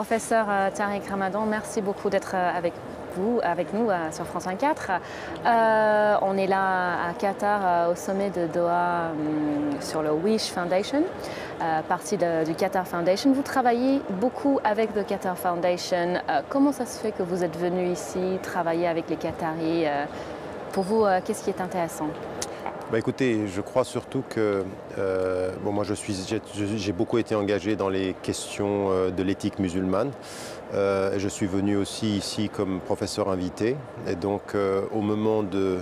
Professeur Tariq Ramadan, merci beaucoup d'être avec nous sur France 24. On est là à Qatar au sommet de Doha sur le Wish Foundation, partie du Qatar Foundation. Vous travaillez beaucoup avec le Qatar Foundation. Comment ça se fait que vous êtes venu ici travailler avec les Qataris? Pour vous, qu'est-ce qui est intéressant? Écoutez, je crois surtout que moi j'ai beaucoup été engagé dans les questions de l'éthique musulmane. Je suis venu aussi ici comme professeur invité et donc au moment de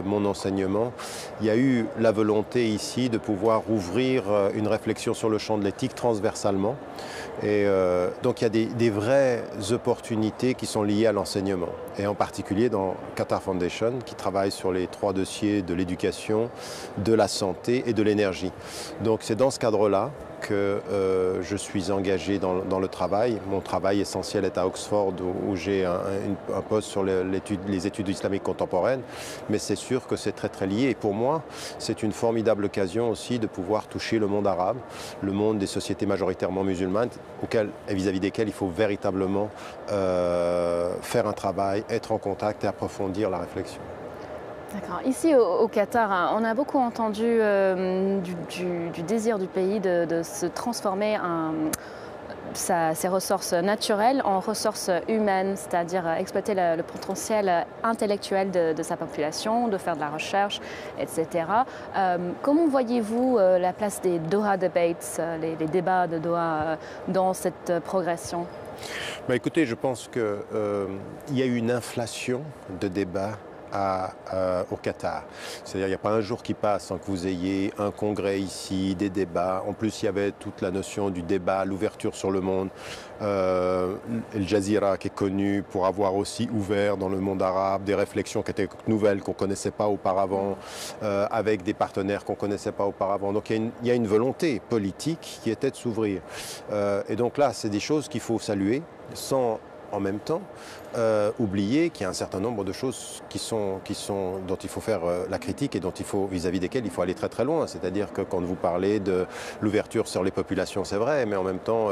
mon enseignement, il y a eu la volonté ici de pouvoir ouvrir une réflexion sur le champ de l'éthique transversalement. Et donc il y a des vraies opportunités qui sont liées à l'enseignement et en particulier dans Qatar Foundation qui travaille sur les 3 dossiers de l'éducation, de la santé et de l'énergie. Donc c'est dans ce cadre-là que je suis engagé dans le travail. Mon travail essentiel est à Oxford où j'ai un poste sur les études islamiques contemporaines, mais c'est sûr que c'est très très lié. Et pour moi, c'est une formidable occasion aussi de pouvoir toucher le monde arabe, le monde des sociétés majoritairement musulmanes, vis-à-vis desquelles il faut véritablement faire un travail, être en contact et approfondir la réflexion. D'accord. Ici au Qatar, on a beaucoup entendu du désir du pays de se transformer ses ressources naturelles en ressources humaines, c'est-à-dire exploiter le potentiel intellectuel de sa population, de faire de la recherche, etc. Comment voyez-vous la place des Doha Debates, les débats de Doha dans cette progression? Écoutez, je pense qu'il y a eu une inflation de débats au Qatar. C'est-à-dire qu'il n'y a pas un jour qui passe sans que vous ayez un congrès ici, des débats. En plus, il y avait toute la notion du débat, l'ouverture sur le monde. Al Jazeera qui est connu pour avoir aussi ouvert dans le monde arabe des réflexions qui étaient nouvelles, qu'on ne connaissait pas auparavant, avec des partenaires qu'on ne connaissait pas auparavant. Donc il y a une volonté politique qui était de s'ouvrir. Et donc là, c'est des choses qu'il faut saluer sans en même temps oublier qu'il y a un certain nombre de choses dont il faut faire la critique et vis-à-vis desquelles il faut aller très très loin. C'est-à-dire que quand vous parlez de l'ouverture sur les populations, c'est vrai, mais en même temps,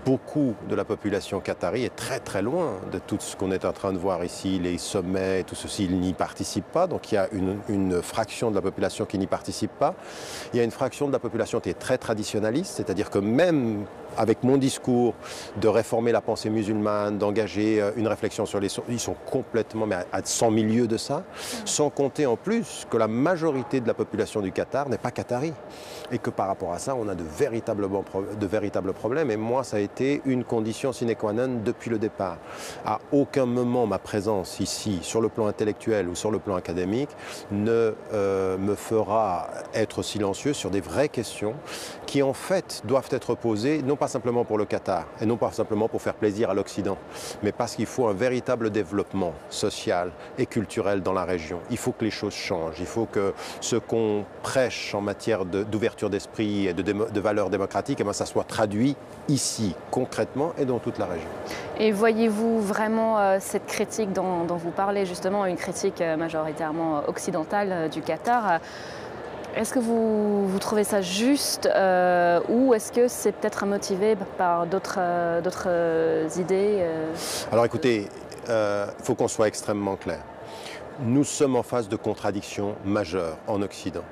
beaucoup de la population qatari est très très loin de tout ce qu'on est en train de voir ici, les sommets, tout ceci, ils n'y participent pas. Donc il y a une fraction de la population qui n'y participe pas. Il y a une fraction de la population qui est très traditionnaliste, c'est-à-dire que même avec mon discours de réformer la pensée musulmane, d'engager une réflexion sur ils sont complètement à 100 000 lieues de ça, sans compter en plus que la majorité de la population du Qatar n'est pas qatari. Et que par rapport à ça, on a de véritables problèmes. Et moi, ça a été une condition sine qua non depuis le départ. À aucun moment, ma présence ici, sur le plan intellectuel ou sur le plan académique, ne me fera être silencieux sur des vraies questions qui, en fait, doivent être posées, non pas simplement pour le Qatar, et non pas simplement pour faire plaisir à l'Occident, mais parce qu'il faut un véritable développement social et culturel dans la région. Il faut que les choses changent. Il faut que ce qu'on prêche en matière d'ouverture d'esprit et de valeurs démocratiques, ça soit traduit ici, concrètement, et dans toute la région. Et voyez-vous vraiment cette critique dont vous parlez, justement, une critique majoritairement occidentale du Qatar? Est-ce que vous trouvez ça juste ou est-ce que c'est peut-être motivé par d'autres idées Alors écoutez, il faut qu'on soit extrêmement clair. Nous sommes en face de contradictions majeures en Occident.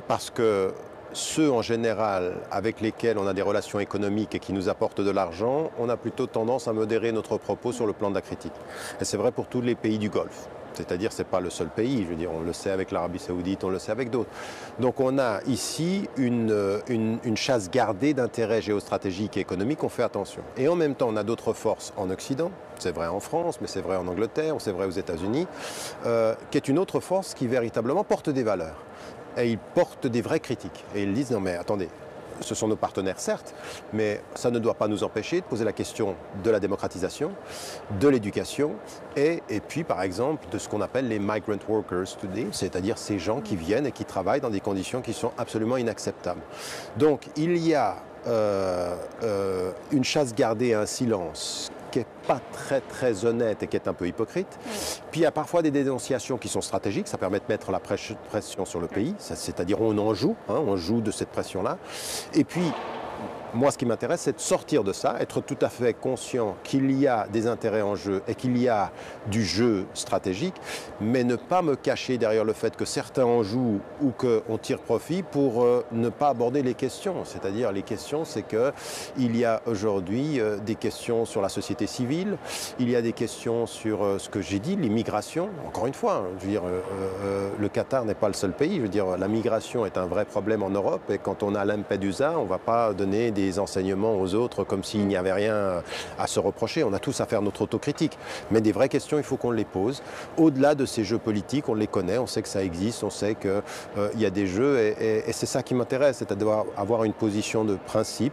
Parce que ceux en général avec lesquels on a des relations économiques et qui nous apportent de l'argent, on a plutôt tendance à modérer notre propos sur le plan de la critique. Et c'est vrai pour tous les pays du Golfe. C'est-à-dire que ce n'est pas le seul pays, je veux dire, on le sait avec l'Arabie Saoudite, on le sait avec d'autres. Donc on a ici une chasse gardée d'intérêts géostratégiques et économiques, on fait attention. Et en même temps, on a d'autres forces en Occident, c'est vrai en France, mais c'est vrai en Angleterre, c'est vrai aux États-Unis, qui est une autre force qui véritablement porte des valeurs. Et ils portent des vraies critiques. Et ils disent, non mais attendez, ce sont nos partenaires certes, mais ça ne doit pas nous empêcher de poser la question de la démocratisation, de l'éducation et puis par exemple de ce qu'on appelle les migrant workers today, c'est-à-dire ces gens qui viennent et qui travaillent dans des conditions qui sont absolument inacceptables. Donc il y a une chasse gardée et un silence qui n'est pas très honnête et qui est un peu hypocrite. Puis il y a parfois des dénonciations qui sont stratégiques, ça permet de mettre la pression sur le pays, c'est-à-dire on en joue, on joue de cette pression-là. Et puis Moi, ce qui m'intéresse, c'est de sortir de ça, être tout à fait conscient qu'il y a des intérêts en jeu et qu'il y a du jeu stratégique, mais ne pas me cacher derrière le fait que certains en jouent ou qu'on tire profit pour ne pas aborder les questions. C'est-à-dire, les questions, c'est qu'il y a aujourd'hui des questions sur la société civile, il y a des questions sur ce que j'ai dit, l'immigration. Encore une fois, je veux dire, le Qatar n'est pas le seul pays. Je veux dire, la migration est un vrai problème en Europe et quand on a Lampedusa, on ne va pas donner des enseignements aux autres comme s'il n'y avait rien à se reprocher. On a tous à faire notre autocritique. Mais des vraies questions, il faut qu'on les pose. Au-delà de ces jeux politiques, on les connaît, on sait que ça existe, on sait qu'il y a des jeux et c'est ça qui m'intéresse, c'est-à-dire avoir une position de principe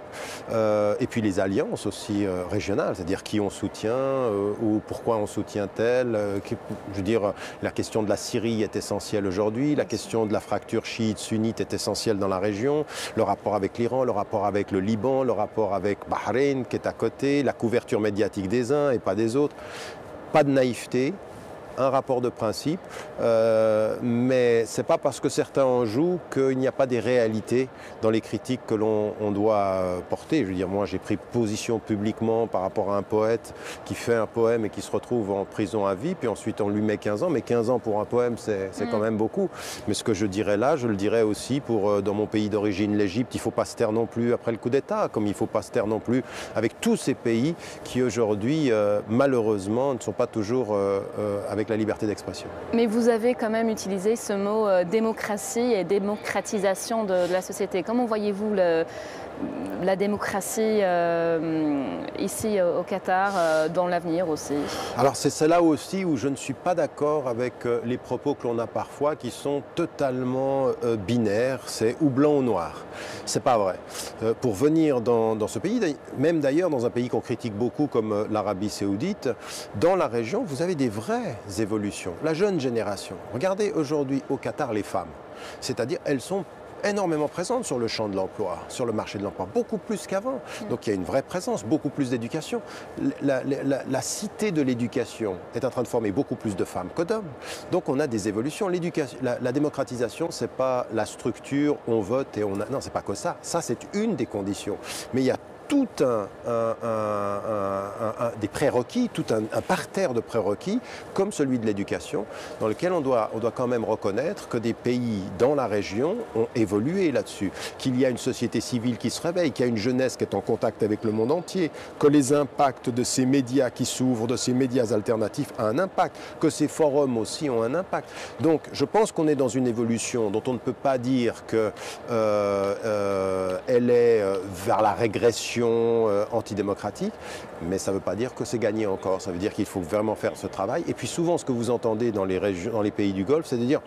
et puis les alliances aussi régionales, c'est-à-dire qui on soutient ou pourquoi on soutient tel. Je veux dire, la question de la Syrie est essentielle aujourd'hui, la question de la fracture chiite-sunnite est essentielle dans la région, le rapport avec l'Iran, le rapport avec le Liban, le rapport avec Bahreïn qui est à côté, la couverture médiatique des uns et pas des autres. Pas de naïveté, un rapport de principe, mais ce n'est pas parce que certains en jouent qu'il n'y a pas des réalités dans les critiques que l'on doit porter. Je veux dire, moi j'ai pris position publiquement par rapport à un poète qui fait un poème et qui se retrouve en prison à vie, puis ensuite on lui met 15 ans, mais 15 ans pour un poème c'est quand même beaucoup. Mais ce que je dirais là, je le dirais aussi pour dans mon pays d'origine, l'Égypte, il ne faut pas se taire non plus après le coup d'État, comme il ne faut pas se taire non plus avec tous ces pays qui aujourd'hui, malheureusement, ne sont pas toujours avec la liberté d'expression. Mais vous avez quand même utilisé ce mot démocratie et démocratisation de la société. Comment voyez-vous la démocratie ici au Qatar dans l'avenir aussi? Alors c'est là aussi où je ne suis pas d'accord avec les propos que l'on a parfois qui sont totalement binaires, c'est ou blanc ou noir. C'est pas vrai. Pour venir dans ce pays, même d'ailleurs dans un pays qu'on critique beaucoup comme l'Arabie Saoudite, dans la région, vous avez des vraies évolutions. La jeune génération, regardez aujourd'hui au Qatar les femmes, c'est-à-dire elles sont énormément présente sur le champ de l'emploi, sur le marché de l'emploi, beaucoup plus qu'avant. Donc il y a une vraie présence, beaucoup plus d'éducation. La cité de l'éducation est en train de former beaucoup plus de femmes que d'hommes. Donc on a des évolutions. La démocratisation, c'est pas la structure, on vote et on a... Non, c'est pas que ça. Ça, c'est une des conditions. Mais il y a tout des prérequis, tout un parterre de prérequis, comme celui de l'éducation, dans lequel on doit quand même reconnaître que des pays dans la région ont évolué là-dessus, qu'il y a une société civile qui se réveille, qu'il y a une jeunesse qui est en contact avec le monde entier, que les impacts de ces médias qui s'ouvrent, de ces médias alternatifs, ont un impact, que ces forums aussi ont un impact. Donc je pense qu'on est dans une évolution dont on ne peut pas dire qu'elle est vers la régression antidémocratique, mais ça ne veut pas dire que c'est gagné encore. Ça veut dire qu'il faut vraiment faire ce travail. Et puis souvent, ce que vous entendez dans les pays du Golfe, c'est de dire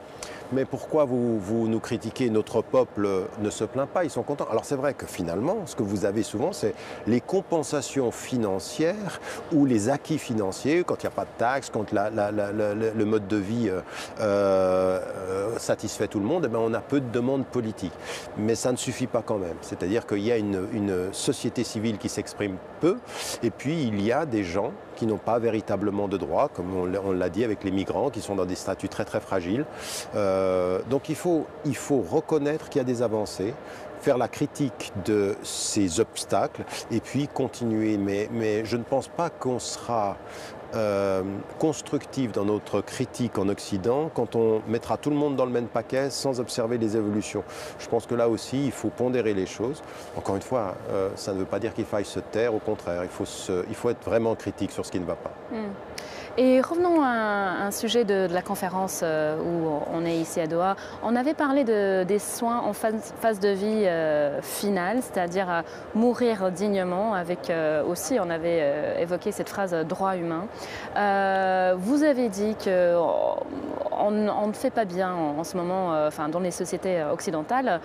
mais pourquoi vous nous critiquez, notre peuple ne se plaint pas, ils sont contents. Alors c'est vrai que finalement, ce que vous avez souvent, c'est les compensations financières ou les acquis financiers, quand il n'y a pas de taxes, quand le mode de vie satisfait tout le monde, eh bien, on a peu de demandes politiques. Mais ça ne suffit pas quand même. C'est-à-dire qu'il y a une société civile qui s'exprime peu, et puis il y a des gens qui n'ont pas véritablement de droits, comme on l'a dit avec les migrants, qui sont dans des statuts très très fragiles. Donc il faut reconnaître qu'il y a des avancées, faire la critique de ces obstacles et puis continuer. Mais je ne pense pas qu'on sera constructif dans notre critique en Occident quand on mettra tout le monde dans le même paquet sans observer les évolutions. Je pense que là aussi, il faut pondérer les choses. Encore une fois, ça ne veut pas dire qu'il faille se taire, au contraire, il faut être vraiment critique sur ce qui ne va pas. Et revenons à un sujet de la conférence où on est ici à Doha. On avait parlé des soins en phase de vie finale, c'est-à-dire mourir dignement, avec aussi, on avait évoqué cette phrase « droit humain ». Vous avez dit qu'on ne fait pas bien en ce moment, dans les sociétés occidentales.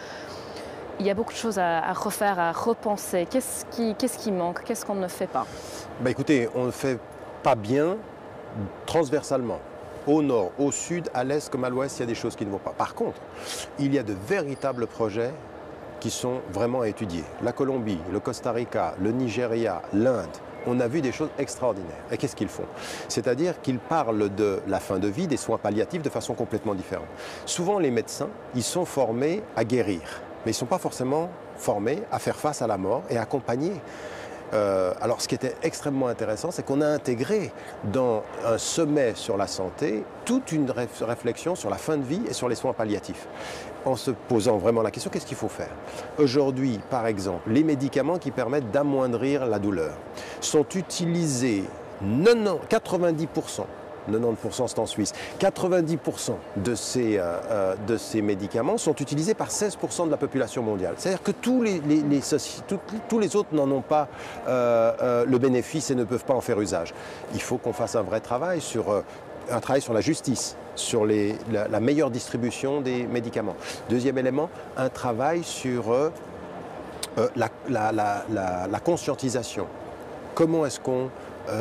Il y a beaucoup de choses à refaire, à repenser. Qu'est-ce qui manque? Qu'est-ce qu'on ne fait pas? Écoutez, on ne fait pas bien transversalement. Au nord, au sud, à l'est comme à l'ouest, il y a des choses qui ne vont pas. Par contre, il y a de véritables projets qui sont vraiment à étudier. La Colombie, le Costa Rica, le Nigeria, l'Inde, on a vu des choses extraordinaires. Et qu'est-ce qu'ils font? C'est-à-dire qu'ils parlent de la fin de vie, des soins palliatifs de façon complètement différente. Souvent, les médecins, ils sont formés à guérir. mais ils ne sont pas forcément formés à faire face à la mort et accompagner. Alors ce qui était extrêmement intéressant, c'est qu'on a intégré dans un sommet sur la santé toute une réflexion sur la fin de vie et sur les soins palliatifs, en se posant vraiment la question, qu'est-ce qu'il faut faire? Aujourd'hui, par exemple, les médicaments qui permettent d'amoindrir la douleur sont utilisés 90%. 90% c'est en Suisse. 90% de ces médicaments sont utilisés par 16% de la population mondiale. C'est-à-dire que tous les autres n'en ont pas le bénéfice et ne peuvent pas en faire usage. Il faut qu'on fasse un vrai travail sur la justice, sur la meilleure distribution des médicaments. Deuxième élément, un travail sur la conscientisation. Comment est-ce qu'on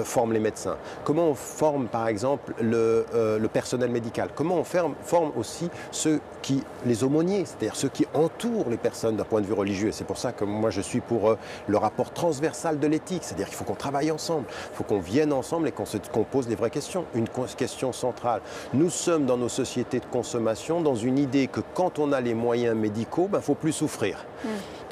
forme les médecins? Comment on forme par exemple le personnel médical? Comment on forme aussi les aumôniers, c'est-à-dire ceux qui entourent les personnes d'un point de vue religieux? C'est pour ça que moi je suis pour le rapport transversal de l'éthique, c'est-à-dire qu'il faut qu'on travaille ensemble, il faut qu'on vienne ensemble et qu'on pose les vraies questions. Une question centrale, nous sommes dans nos sociétés de consommation dans une idée que quand on a les moyens médicaux, il ne faut plus souffrir.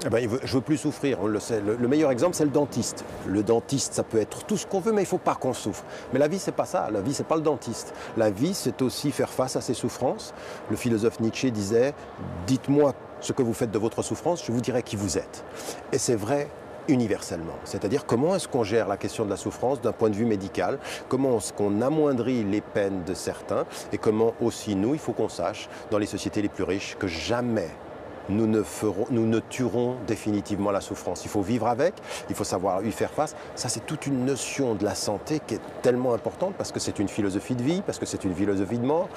Eh ben, je veux plus souffrir, on le sait. Le meilleur exemple, c'est le dentiste. Le dentiste, ça peut être tout ce qu'on veut, mais il ne faut pas qu'on souffre. Mais la vie, c'est pas ça. La vie, c'est pas le dentiste. La vie, c'est aussi faire face à ses souffrances. Le philosophe Nietzsche disait « Dites-moi ce que vous faites de votre souffrance, je vous dirai qui vous êtes ». Et c'est vrai universellement. C'est-à-dire comment est-ce qu'on gère la question de la souffrance d'un point de vue médical, comment est-ce qu'on amoindrit les peines de certains, et comment aussi nous, il faut qu'on sache, dans les sociétés les plus riches, que jamais nous ne tuerons définitivement la souffrance. Il faut vivre avec, il faut savoir y faire face. Ça, c'est toute une notion de la santé qui est tellement importante parce que c'est une philosophie de vie, parce que c'est une philosophie de mort.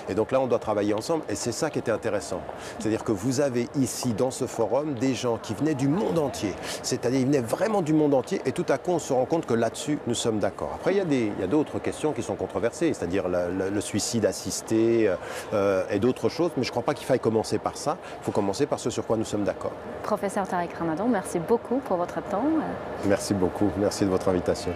Et donc là, on doit travailler ensemble. Et c'est ça qui était intéressant. C'est-à-dire que vous avez ici, dans ce forum, des gens qui venaient du monde entier. C'est-à-dire, ils venaient vraiment du monde entier. Et tout à coup, on se rend compte que là-dessus, nous sommes d'accord. Après, il y a d'autres questions qui sont controversées, c'est-à-dire le suicide assisté et d'autres choses. Mais je ne crois pas qu'il faille commencer par ça. Il faut commencer par ce sur quoi nous sommes d'accord. Professeur Tariq Ramadan, merci beaucoup pour votre temps. Merci beaucoup, merci de votre invitation.